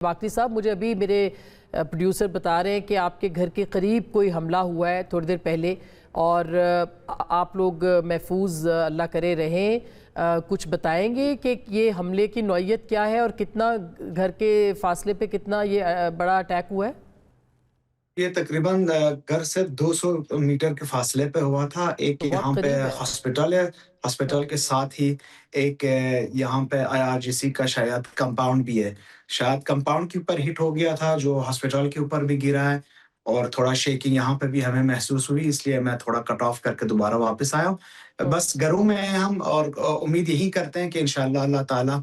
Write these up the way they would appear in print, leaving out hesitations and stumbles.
واقعی صاحب مجھے ابھی میرے پروڈیوسر بتا رہے ہیں کہ آپ کے گھر کے قریب کوئی حملہ ہوا ہے تھوڑی دیر پہلے اور آپ لوگ محفوظ اللہ کرے رہیں. کچھ بتائیں گے کہ یہ حملے کی نوعیت کیا ہے اور کتنا گھر کے فاصلے پہ کتنا یہ بڑا اٹیک ہوا ہے؟ یہ تقریباً گھر سے 200 میٹر کے فاصلے پہ ہوا تھا. ایک تو بہت یہاں پہ قریب ہے. ہاسپٹل ہے، ہاسپٹل کے ساتھ ہی ایک یہاں پہ IRGC کا شاید کمپاؤنڈ بھی ہے. شاید کمپاؤنڈ کے اوپر ہٹ ہو گیا تھا جو ہاسپٹل کے اوپر بھی گرا ہے، اور تھوڑا شیکنگ یہاں پہ بھی ہمیں محسوس ہوئی، اس لیے میں تھوڑا کٹ آف کر کے دوبارہ واپس آیا ہوں. بس گھروں میں ہیں ہم، اور امید یہی کرتے ہیں کہ انشاءاللہ اللہ تعالیٰ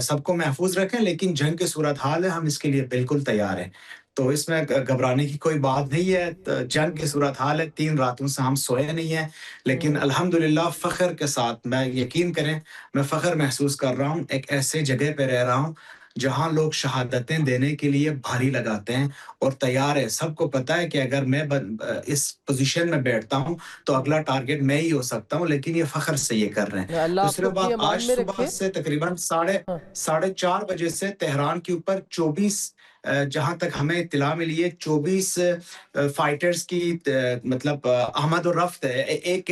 سب کو محفوظ رکھیں. لیکن جنگ کی صورتحال ہے، ہم اس کے لیے بالکل تیار ہیں، تو اس میں گھبرانے کی کوئی بات نہیں ہے. جنگ کی صورتحال ہے، 3 راتوں سے ہم سوئے نہیں ہیں، لیکن الحمدللہ فخر کے ساتھ، میں یقین کریں میں فخر محسوس کر رہا ہوں. ایک ایسے جگہ پہ رہ رہا ہوں جہاں لوگ شہادتیں دینے کے لیے بھاری لگاتے ہیں اور تیار ہے. سب کو پتہ ہے کہ اگر میں اس پوزیشن میں بیٹھتا ہوں تو اگلا ٹارگٹ میں ہی ہو سکتا ہوں، لیکن یہ فخر سے یہ کر رہے ہیں. اللہ آپ کو دوسرے اپنی بات، امان آج میں صبح رکھے. سے تقریباً ساڑھے 4 بجے سے تہران کے اوپر 24 جہاں تک ہمیں اطلاع ملی ہے 24 فائٹرز کی مطلب آمد و رفت ہے. ایک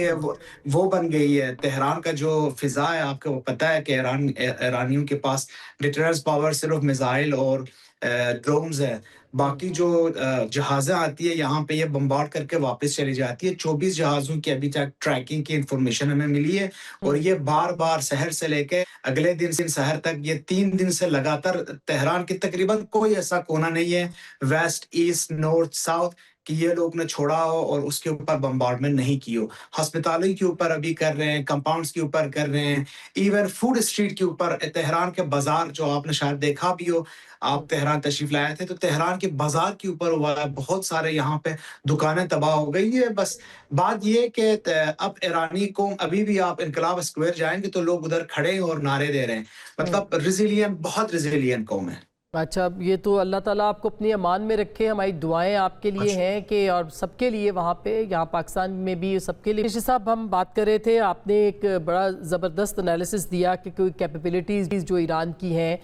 وہ بن گئی ہے تہران کا جو فضا ہے. آپ کو پتہ ہے کہ ایرانیوں کے پاس ڈیٹرنس پاور صرف میزائل اور ڈرونز ہے، باقی جو جہازیں آتی ہے یہاں پہ یہ بمبارڈ کر کے واپس چلی جاتی ہے. 24 جہازوں کی ابھی تک ٹریکنگ کی انفارمیشن ہمیں ملی ہے، اور یہ بار بار شہر سے لے کے اگلے دن سے شہر تک، یہ 3 دن سے لگاتار تہران کی تقریباً کوئی ایسا کونا نہیں ہے ویسٹ، ایسٹ، نارتھ، ساؤتھ کہ یہ لوگ نے چھوڑا ہو اور اس کے اوپر بمبارڈمنٹ نہیں کی ہو. ہسپتالوں کے اوپر ابھی کر رہے ہیں، کمپاؤنڈز کے اوپر کر رہے ہیں، ایون فوڈ اسٹریٹ کے اوپر. تہران کے بازار جو آپ نے شاید دیکھا بھی ہو، آپ تہران تشریف لائے تھے، تو تہران کے بازار کے اوپر ہوا ہے. بہت سارے یہاں پہ دکانیں تباہ ہو گئی ہے. بس بات یہ کہ اب ایرانی قوم، ابھی بھی آپ انقلاب اسکوائر جائیں گے تو لوگ ادھر کھڑے ہیں اور نعرے دے رہے ہیں. مطلب ریزیلینٹ، بہت ریزیلینٹ قوم ہے. اچھا، یہ تو اللہ تعالیٰ آپ کو اپنی امان میں رکھے. ہماری دعائیں آپ کے لیے ہیں کہ، اور سب کے لیے وہاں پہ، یہاں پاکستان میں بھی سب کے لیے. رشید صاحب، ہم بات کر رہے تھے، آپ نے ایک بڑا زبردست انالیسس دیا کہ کوئی کیپیبلٹیز جو ایران کی ہیں.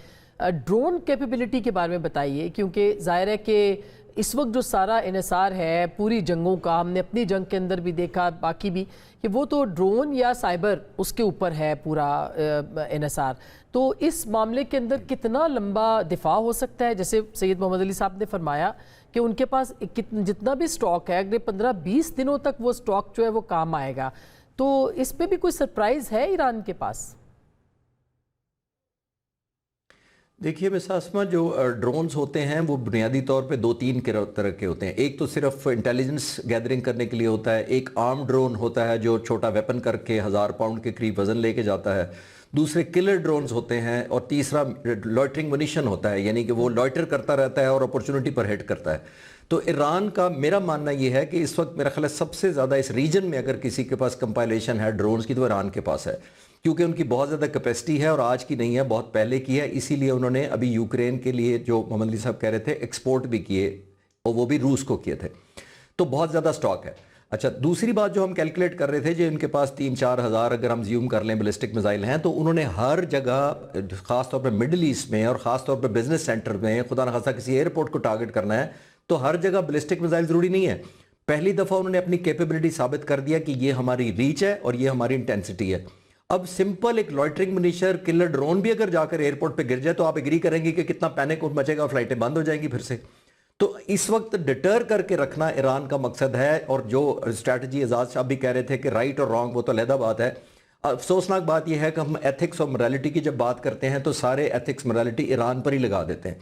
ڈرون کیپیبلٹی کے بارے میں بتائیے، کیونکہ ظاہر ہے کہ اس وقت جو سارا انحصار ہے پوری جنگوں کا، ہم نے اپنی جنگ کے اندر بھی دیکھا، باقی بھی، کہ وہ تو ڈرون یا سائبر اس کے اوپر ہے پورا انحصار. تو اس معاملے کے اندر کتنا لمبا دفاع ہو سکتا ہے؟ جیسے سید محمد علی صاحب نے فرمایا کہ ان کے پاس جتنا بھی سٹاک ہے اگلے 15-20 دنوں تک وہ سٹاک جو ہے وہ کام آئے گا. تو اس پہ بھی کوئی سرپرائز ہے ایران کے پاس؟ دیکھیے مس اسما، جو ڈرونز ہوتے ہیں وہ بنیادی طور پہ 2-3 طرح کے ہوتے ہیں. ایک تو صرف انٹیلیجنس گیدرنگ کرنے کے لیے ہوتا ہے، ایک آرم ڈرون ہوتا ہے جو چھوٹا ویپن کر کے 1000 پاؤنڈ کے قریب وزن لے کے جاتا ہے. دوسرے کلر ڈرونز ہوتے ہیں، اور تیسرا لوئٹرنگ منیشن ہوتا ہے، یعنی کہ وہ لوئٹر کرتا رہتا ہے اور اپورچونٹی پر ہٹ کرتا ہے. تو ایران کا میرا ماننا یہ ہے کہ اس وقت میرا خیال ہے سب سے زیادہ اس ریجن میں اگر کسی کے پاس کمپائلیشن ہے ڈرونز کی تو ایران کے پاس ہے، کیونکہ ان کی بہت زیادہ کیپیسٹی ہے، اور آج کی نہیں ہے، بہت پہلے کی ہے. اسی لیے انہوں نے ابھی یوکرین کے لیے جو محمد علی صاحب کہہ رہے تھے ایکسپورٹ بھی کیے، اور وہ بھی روس کو کیے تھے. تو بہت زیادہ سٹاک ہے. اچھا، دوسری بات جو ہم کیلکولیٹ کر رہے تھے، جو ان کے پاس 3-4 ہزار اگر ہم زیوم کر لیں بیلسٹک میزائل ہیں، تو انہوں نے ہر جگہ، خاص طور پہ مڈل ایسٹ میں اور خاص طور پہ بزنس سینٹر میں، خدا نخواستہ کسی ایئرپورٹ کو ٹارگٹ کرنا ہے تو ہر جگہ بیلسٹک میزائل ضروری نہیں ہے. پہلی دفعہ انہوں نے اپنی کیپیبلٹی ثابت کر دیا کہ یہ ہماری ریچ ہے اور یہ ہماری انٹینسٹی ہے. اب سمپل ایک لوئٹرنگ منیشر کلر ڈرون بھی اگر جا کر ایئرپورٹ پہ گر جائے تو آپ اگری کریں گے کہ کتنا پینک مچے گا، فلائٹیں بند ہو جائیں گی پھر سے. تو اس وقت ڈٹر کر کے رکھنا ایران کا مقصد ہے. اور جو اسٹریٹجی اعزاز صاحب بھی کہہ رہے تھے کہ رائٹ اور رانگ وہ تو علیحدہ بات ہے. افسوسناک بات یہ ہے کہ ہم ایتھکس اور morality کی جب بات کرتے ہیں تو سارے ایتھکس morality ایران پر ہی لگا دیتے ہیں.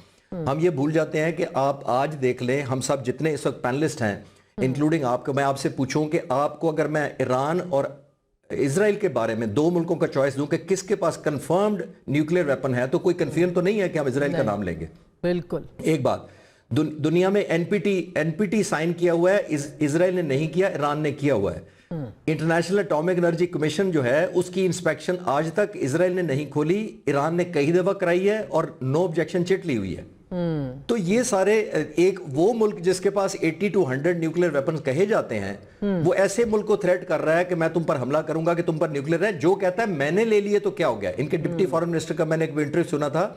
ہم یہ بھول جاتے ہیں کہ آپ آج دیکھ لیں، ہم سب جتنے اس وقت پینلسٹ ہیں انکلوڈنگ آپ کو، میں آپ سے پوچھوں کہ آپ کو اگر میں ایران اور اسرائیل کے بارے میں 2 ملکوں کا چوائس دوں کہ کس کے پاس کنفرمڈ نیوکلیئر ویپن ہے، تو کوئی کنفیوژن تو نہیں ہے کہ ہم اسرائیل کا نام لیں گے. بالکل. ایک بات، دنیا میں این پی ٹی سائن کیا ہوا ہے، اسرائیل نے نہیں کیا، ایران نے کیا ہوا ہے. انٹرنیشنل اٹامک انرجی کمیشن جو ہے اس کی انسپیکشن آج تک اسرائیل نے نہیں کھولی، ایران نے کئی دفعہ کرائی ہے اور نو آبجیکشن چٹ لی ہوئی ہے. تو یہ سارے، ایک وہ ملک جس کے پاس 80 to 100 نیوکلیئر ویپنز کہے جاتے ہیں، وہ ایسے ملک کو تھریٹ کر رہا ہے کہ میں تم پر حملہ کروں گا، کہ تم پر نیوکلیئر ہے. جو کہتا ہے میں نے لے لیے تو کیا ہو گیا. ان کے ڈپٹی فارن منسٹر کا میں نے ایک انٹرویو سنا تھا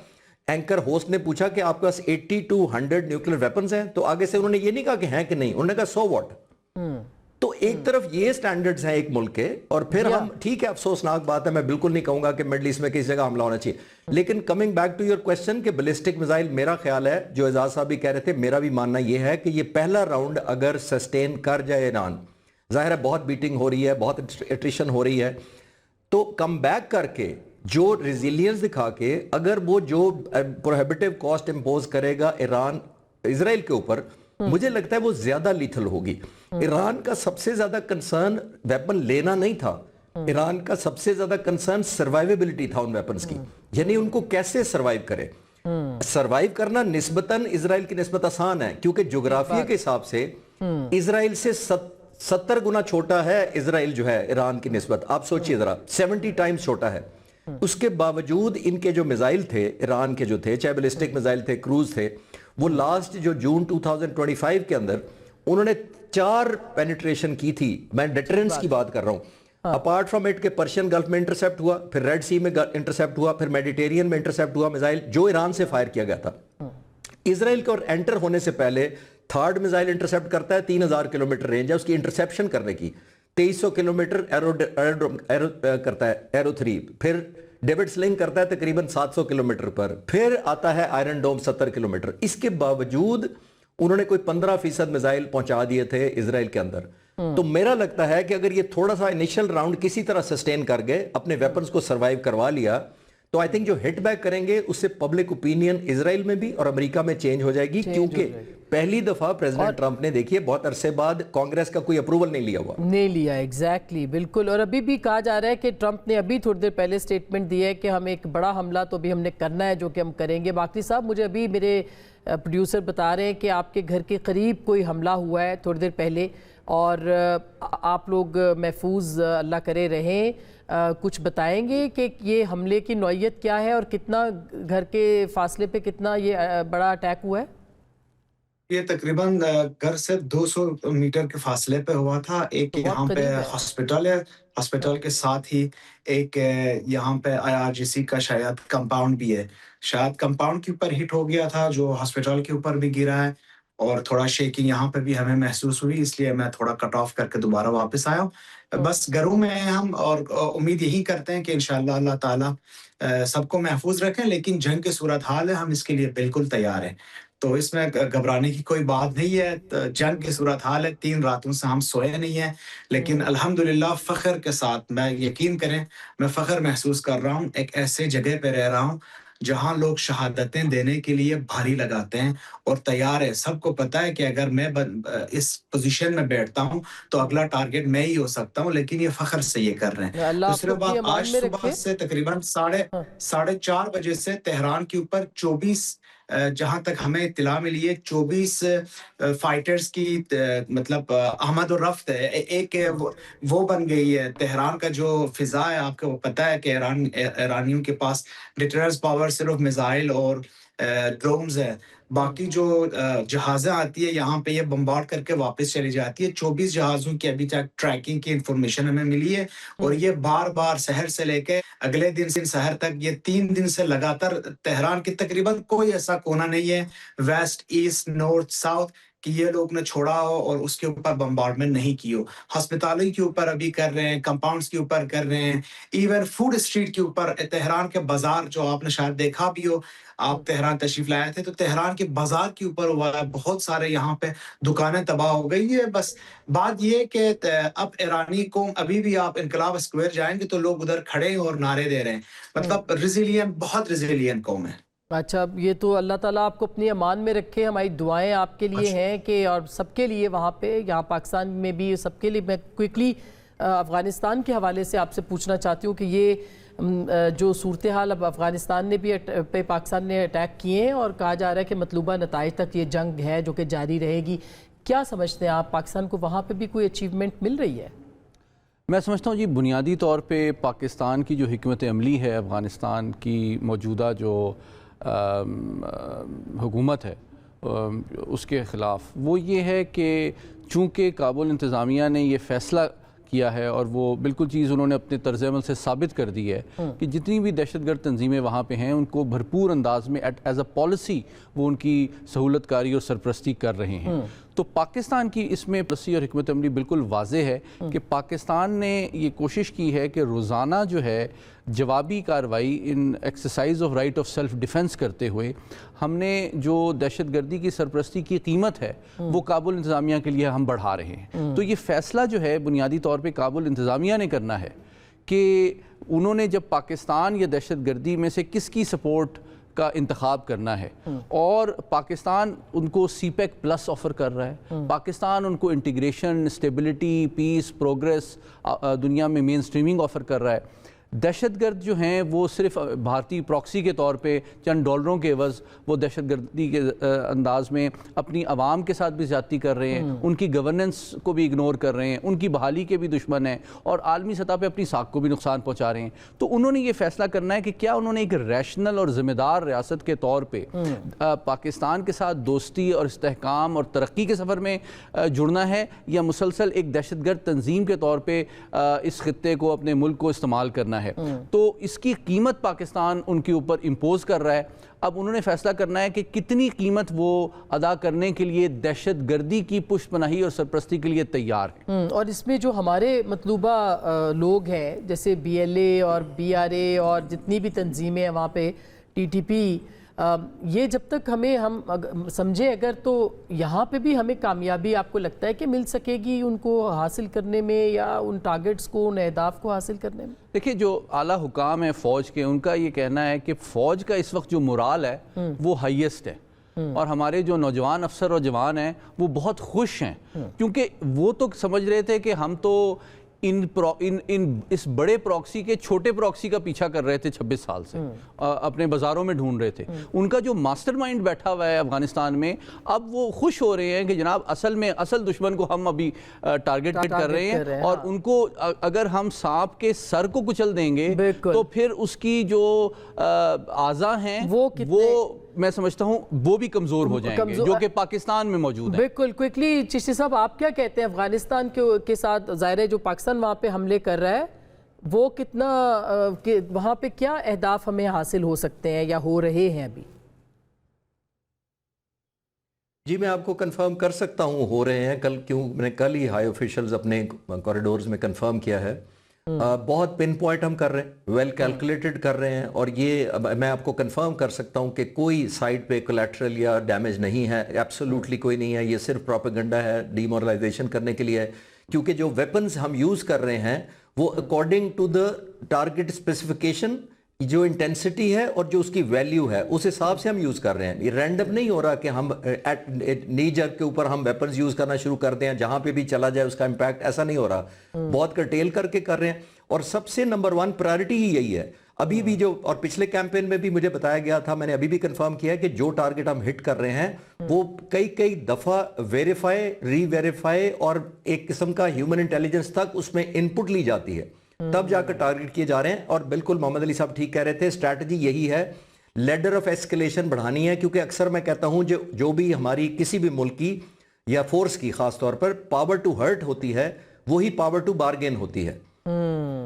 اینکر ہوسٹ نے پوچھا کہ آپ کے پاس 80 to 100 نیوکلیر ویپنز ہیں, تو آگے سے انہوں نے یہ نہیں کہا کہ ہیں کہ نہیں, انہوں نے کہا سو واٹ. تو ایک طرف یہ سٹینڈرڈز ہیں ایک ملک کے, اور پھر ہم ٹھیک ہے افسوسناک بات ہے, میں بالکل نہیں کہوں گا کہ مڈل ایسٹ میں کسی جگہ حملہ ہونا چاہیے, لیکن coming back to your question کہ بیلسٹک میزائل, میرا خیال ہے جو اعزاز صاحب بھی کہہ رہے تھے, میرا بھی ماننا یہ ہے کہ یہ پہلا راؤنڈ اگر سسٹین کر جائے ایران, ظاہر ہے بہت بیٹنگ ہو رہی ہے, بہت ایٹریشن ہو رہی ہے, تو کم بیک کر کے جو ریزیلینس دکھا کے اگر وہ جو پروہیبٹیو کاسٹ امپوز کرے گا ایران اسرائیل کے اوپر, مجھے لگتا ہے وہ زیادہ لیتھل ہوگی. ایران کا سب سے زیادہ کنسرن ویپن لینا نہیں تھا, ایران کا سب سے زیادہ کنسرن سروائیویبلٹی تھا ان ویپنز کی, یعنی ان کو کیسے سروائیو کرے. سروائیو کرنا نسبتاً اسرائیل کی نسبت آسان ہے, کیونکہ جغرافیہ کے حساب سے اسرائیل سے 70 گنا چھوٹا ہے اسرائیل جو ہے ایران کی نسبت. آپ سوچئے ذرا 70 ٹائمز چھوٹا ہے. اس کے باوجود ان کے جو میزائل تھے ایران کے جو تھے, چاہے بیلسٹک میزائل تھے, کروز تھے, وہ لاسٹ جو جون 2025 کے اندر انہوں نے 4 پینیٹریشن کی تھی. میں ڈیٹرنس کی بات کر رہا ہوں. اپارٹ فرام اٹ کہ پرشین گلف میں انٹرسیپٹ ہوا, پھر ریڈ سی میں انٹرسیپٹ ہوا, پھر میڈیٹیرین میں انٹرسیپٹ ہوا میزائل جو ایران سے فائر کیا گیا تھا. اسرائیل کے اور انٹر ہونے سے پہلے تھرڈ میزائل انٹرسیپٹ کرتا ہے, 3000 کلومیٹر رینج ہے اس کی انٹرسیپشن کرنے کی, 2300 کلومیٹر ایرو کرتا ہے ایرو 3, پھر ڈیوڈ سلنگ کرتا ہے تقریباً 700 کلومیٹر پر, پھر آتا ہے آئرن ڈوم 70 کلومیٹر. اس کے باوجود انہوں نے کوئی 15% میزائل پہنچا دیے تھے اسرائیل کے اندر. تو میرا لگتا ہے کہ اگر یہ تھوڑا سا انیشل راؤنڈ کسی طرح سسٹین کر گئے, اپنے ویپنز کو سروائیو کروا لیا, تو آئی تھنک جو ہٹ بیک کریں گے اس سے پبلک اوپینین اسرائیل میں بھی اور امریکہ میں چینج ہو جائے گی, کیونکہ پہلی دفعہ پریزیڈنٹ ٹرمپ نے دیکھیے بہت عرصے بعد کانگریس کا کوئی اپروول نہیں لیا ہوا. نہیں لیا, ایگزیکٹلی, بالکل. اور ابھی بھی کہا جا رہا ہے کہ ٹرمپ نے ابھی تھوڑی دیر پہلے سٹیٹمنٹ دی ہے کہ ہم ایک بڑا حملہ تو بھی ہم نے کرنا ہے جو کہ ہم کریں گے. باقی صاحب مجھے ابھی میرے پروڈیوسر بتا رہے ہیں کہ آپ کے گھر کے قریب کوئی حملہ ہوا ہے تھوڑی دیر پہلے, اور آپ لوگ محفوظ اللہ کرے رہیں. کچھ بتائیں گے کہ یہ حملے کی نوعیت کیا ہے اور کتنا گھر کے فاصلے پہ کتنا یہ بڑا اٹیک ہوا ہے؟ یہ تقریباً گھر سے 200 میٹر کے فاصلے پہ ہوا تھا. ایک یہاں پہ ہاسپٹل ہے, ہاسپٹل کے ساتھ ہی ایک یہاں پہ IRGC کا شاید کمپاؤنڈ بھی ہے. شاید کمپاؤنڈ کے اوپر ہٹ ہو گیا تھا جو ہاسپٹل کے اوپر بھی گرا ہے, اور تھوڑا شیکنگ یہاں پہ بھی ہمیں محسوس ہوئی, اس لیے میں تھوڑا کٹ آف کر کے دوبارہ واپس آیا ہوں. بس گھروں میں ہیں ہم, اور امید یہی کرتے ہیں کہ انشاءاللہ اللہ تعالیٰ سب کو محفوظ رکھیں, لیکن جنگ کی صورتحال ہے, ہم اس کے لیے بالکل تیار ہیں, تو اس میں گھبرانے کی کوئی بات نہیں ہے. جنگ کی صورتحال ہے, 3 راتوں سے ہم سوئے نہیں ہیں, لیکن الحمدللہ فخر کے ساتھ, میں یقین کریں میں فخر محسوس کر رہا ہوں, ایک ایسے جگہ پہ رہ رہا ہوں جہاں لوگ شہادتیں دینے کے لیے بھاری لگاتے ہیں اور تیار ہے. سب کو پتا ہے کہ اگر میں اس پوزیشن میں بیٹھتا ہوں تو اگلا ٹارگٹ میں ہی ہو سکتا ہوں, لیکن یہ فخر سے یہ کر رہے ہیں. دوسرے بات, آج صبح سے تقریباً 4:30 بجے سے تہران کے اوپر 24 جہاں تک ہمیں اطلاع ملی ہے 24 فائٹرز کی مطلب آمد و رفت ہے. ایک وہ بن گئی ہے تہران کا جو فضا ہے. آپ کو پتہ ہے کہ ایرانیوں کے پاس ڈیٹرنس پاور صرف میزائل اور ڈرونز ہے, باقی جو جہازیں آتی ہے یہاں پہ یہ بمبارڈ کر کے واپس چلی جاتی ہے. 24 جہازوں کی ابھی تک ٹریکنگ کی انفارمیشن ہمیں ملی ہے, اور یہ بار بار شہر سے لے کے اگلے دن سے شہر تک, یہ 3 دن سے لگاتار تہران کی تقریباً کوئی ایسا کونا نہیں ہے ویسٹ, ایسٹ, نارتھ, ساؤتھ کہ یہ لوگ نے چھوڑا ہو اور اس کے اوپر بمبارڈمنٹ نہیں کی ہو. ہسپتالوں کے اوپر ابھی کر رہے ہیں, کمپاؤنڈز کے اوپر کر رہے ہیں, ایون فوڈ اسٹریٹ کے اوپر. تہران کے بازار جو آپ نے شاید دیکھا بھی ہو, آپ تہران تشریف لائے تھے, تو تہران کے بازار کے اوپر ہوا ہے, بہت سارے یہاں پہ دکانیں تباہ ہو گئی ہے. بس بات یہ کہ اب ایرانی قوم, ابھی بھی آپ انقلاب اسکوائر جائیں گے تو لوگ ادھر کھڑے ہیں اور نعرے دے رہے ہیں. مطلب ریزیلینٹ, بہت ریزیلینٹ قوم ہے. اچھا, یہ تو اللہ تعالیٰ آپ کو اپنی امان میں رکھے. ہماری دعائیں آپ کے لیے ہیں کہ, اور سب کے لیے وہاں پہ, یہاں پاکستان میں بھی سب کے لیے. میں کوئکلی افغانستان کے حوالے سے آپ سے پوچھنا چاہتی ہوں کہ یہ جو صورتحال اب افغانستان نے بھی پہ پاکستان نے اٹیک کیے ہیں, اور کہا جا رہا ہے کہ مطلوبہ نتائج تک یہ جنگ ہے جو کہ جاری رہے گی. کیا سمجھتے ہیں آپ, پاکستان کو وہاں پہ بھی کوئی اچیومنٹ مل رہی ہے؟ میں سمجھتا ہوں جی, بنیادی طور پہ پاکستان کی جو حکمت عملی ہے افغانستان کی موجودہ جو حکومت ہے اس کے خلاف, وہ یہ ہے کہ چونکہ کابل انتظامیہ نے یہ فیصلہ کیا ہے اور وہ بالکل چیز انہوں نے اپنے طرز عمل سے ثابت کر دی ہے کہ جتنی بھی دہشت گرد تنظیمیں وہاں پہ ہیں ان کو بھرپور انداز میں ایز اے پالیسی وہ ان کی سہولت کاری اور سرپرستی کر رہے ہیں. تو پاکستان کی اس میں پالیسی اور حکمت عملی بالکل واضح ہے کہ پاکستان نے یہ کوشش کی ہے کہ روزانہ جو ہے جوابی کارروائی in exercise of right of self defence کرتے ہوئے ہم نے جو دہشت گردی کی سرپرستی کی قیمت ہے وہ کابل انتظامیہ کے لیے ہم بڑھا رہے ہیں. تو یہ فیصلہ جو ہے بنیادی طور پہ کابل انتظامیہ نے کرنا ہے کہ انہوں نے جب پاکستان یا دہشت گردی میں سے کس کی سپورٹ کا انتخاب کرنا ہے اور پاکستان ان کو سی پیک پلس آفر کر رہا ہے, پاکستان ان کو انٹیگریشن, اسٹیبلٹی, پیس, پروگریس دنیا میں مین سٹریمنگ آفر کر رہا ہے. دہشت گرد جو ہیں وہ صرف بھارتی پراکسی کے طور پہ چند ڈالروں کے عوض وہ دہشت گردی کے انداز میں اپنی عوام کے ساتھ بھی زیادتی کر رہے ہیں, ان کی گورننس کو بھی اگنور کر رہے ہیں, ان کی بحالی کے بھی دشمن ہیں اور عالمی سطح پہ اپنی ساکھ کو بھی نقصان پہنچا رہے ہیں. تو انہوں نے یہ فیصلہ کرنا ہے کہ کیا انہوں نے ایک ریشنل اور ذمہ دار ریاست کے طور پہ پاکستان کے ساتھ دوستی اور استحکام اور ترقی کے سفر میں جڑنا ہے یا مسلسل ایک دہشت گرد تنظیم کے طور پہ اس خطے کو اپنے ملک کو استعمال کرنا ہے. تو اس کی قیمت پاکستان ان کے اوپر امپوز کر رہا ہے. اب انہوں نے فیصلہ کرنا ہے کہ کتنی قیمت وہ ادا کرنے کے لیے دہشت گردی کی پشت پناہی اور سرپرستی کے لیے تیار ہیں. اور اس میں جو ہمارے مطلوبہ لوگ ہیں جیسے بی ایل اے اور بی آر اے اور جتنی بھی تنظیمیں ہیں وہاں پہ ٹی ٹی پی, یہ جب تک ہم سمجھیں اگر تو یہاں پہ بھی ہمیں کامیابی آپ کو لگتا ہے کہ مل سکے گی ان کو حاصل کرنے میں یا ان ٹارگٹس کو, ان اہداف کو حاصل کرنے میں؟ دیکھیں جو اعلیٰ حکام ہیں فوج کے, ان کا یہ کہنا ہے کہ فوج کا اس وقت جو مورال ہے وہ ہائیسٹ ہے اور ہمارے جو نوجوان افسر اور جوان ہیں وہ بہت خوش ہیں کیونکہ وہ تو سمجھ رہے تھے کہ ہم تو اس بڑے پراکسی کے چھوٹے پراکسی کا پیچھا کر رہے تھے 26 سال سے, اپنے بازاروں میں ڈھونڈ رہے تھے. ان کا جو ماسٹر مائنڈ بیٹھا ہوا ہے افغانستان میں, اب وہ خوش ہو رہے ہیں کہ جناب اصل دشمن کو ہم ابھی ٹارگٹ کر رہے ہیں اور ان کو اگر ہم سانپ کے سر کو کچل دیں گے تو پھر اس کی جو اعضاء ہیں وہ میں سمجھتا ہوں وہ بھی کمزور ہو جائیں گے جو کہ پاکستان میں موجود ہیں. بالکل. کوئکلی چشتی صاحب آپ کیا کہتے ہیں افغانستان کے ساتھ ظاہر ہے جو پاکستان وہاں پہ حملے کر رہا ہے وہ کتنا وہاں پہ کیا اہداف ہمیں حاصل ہو سکتے ہیں یا ہو رہے ہیں ابھی؟ جی میں آپ کو کنفرم کر سکتا ہوں ہو رہے ہیں. میں نے کل ہی ہائی آفیشلز اپنے کوریڈورز میں کنفرم کیا ہے. بہت پن پوائنٹ ہم کر رہے ہیں, ویل کیلکولیٹڈ کر رہے ہیں اور یہ میں آپ کو کنفرم کر سکتا ہوں کہ کوئی سائٹ پہ کولیٹرل یا ڈیمیج نہیں ہے, ایبسولوٹلی کوئی نہیں ہے. یہ صرف پروپیگنڈا ہے, ڈی مورلائزیشن کرنے کے لیے ہے, کیونکہ جو ویپنز ہم یوز کر رہے ہیں وہ according to the target specification, جو انٹینسٹی ہے اور جو اس کی ویلیو ہے اس حساب سے ہم یوز کر رہے ہیں. یہ رینڈم نہیں ہو رہا کہ ہم نی جگ کے اوپر ہم ویپنز یوز کرنا شروع کر دیں, جہاں پہ بھی چلا جائے اس کا امپیکٹ, ایسا نہیں ہو رہا. بہت کرٹیل کر کے کر رہے ہیں اور سب سے نمبر 1 پرائرٹی ہی یہی ہے. ابھی بھی جو اور پچھلے کیمپین میں بھی مجھے بتایا گیا تھا, میں نے ابھی بھی کنفرم کیا کہ جو ٹارگٹ ہم ہٹ کر رہے ہیں وہ کئی دفعہ ویریفائی, ری ویریفائی اور ایک قسم کا ہیومن انٹیلیجنس تک اس میں انپٹ لی جاتی ہے, تب جا کر ٹارگٹ کیے جا رہے ہیں. اور بالکل محمد علی صاحب ٹھیک کہہ رہے تھے, اسٹریٹجی یہی ہے, لیڈر آف ایسکیلیشن بڑھانی ہے. کیونکہ اکثر میں کہتا ہوں جو بھی ہماری کسی بھی ملک کی یا فورس کی خاص طور پر پاور ٹو ہرٹ ہوتی ہے وہی پاور ٹو بارگین ہوتی ہے.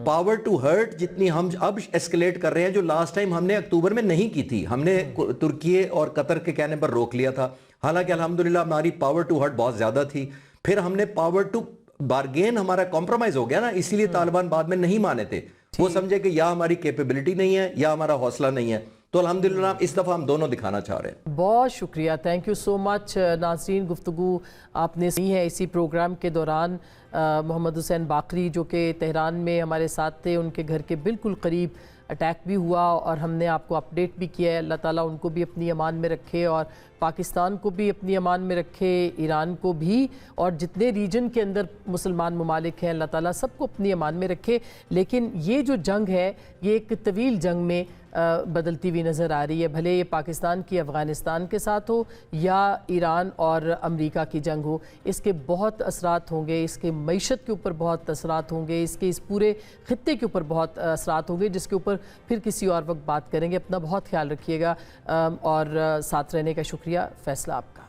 پاور ٹو ہرٹ جتنی ہم اب ایسکیلیٹ کر رہے ہیں جو لاسٹ ٹائم ہم نے اکتوبر میں نہیں کی تھی, ہم نے ترکی اور قطر کے کہنے پر روک لیا تھا. حالانکہ الحمدللہ ہماری پاور ٹو ہرٹ بہت زیادہ تھی. پھر ہم نے پاور ٹو بارگین ہمارا کمپرومائز ہو گیا نا, اسی لیے طالبان بعد میں نہیں مانے تھے. وہ سمجھے کہ یا ہماری کیپیبلٹی نہیں ہے یا ہمارا حوصلہ نہیں ہے. تو الحمدللہ اس دفعہ ہم دونوں دکھانا چاہ رہے ہیں. بہت شکریہ, تھینک یو سو مچ. ناظرین, گفتگو آپ نے سنی ہے اسی پروگرام کے دوران محمد حسین باقری جو کہ تہران میں ہمارے ساتھ تھے, ان کے گھر کے بالکل قریب اٹیک بھی ہوا اور ہم نے آپ کو اپڈیٹ بھی کیا ہے. اللہ تعالیٰ ان کو بھی اپنی امان میں رکھے اور پاکستان کو بھی اپنی امان میں رکھے, ایران کو بھی, اور جتنے ریجن کے اندر مسلمان ممالک ہیں اللہ تعالیٰ سب کو اپنی امان میں رکھے. لیکن یہ جو جنگ ہے یہ ایک طویل جنگ میں بدلتی ہوئی نظر آ رہی ہے, بھلے یہ پاکستان کی افغانستان کے ساتھ ہو یا ایران اور امریکہ کی جنگ ہو. اس کے بہت اثرات ہوں گے, اس کے معیشت کے اوپر بہت اثرات ہوں گے, اس پورے خطے کے اوپر بہت اثرات ہوں گے, جس کے اوپر پھر کسی اور وقت بات کریں گے. اپنا بہت خیال رکھیے گا اور ساتھ رہنے کا شکریہ. فیصلہ آپ کا.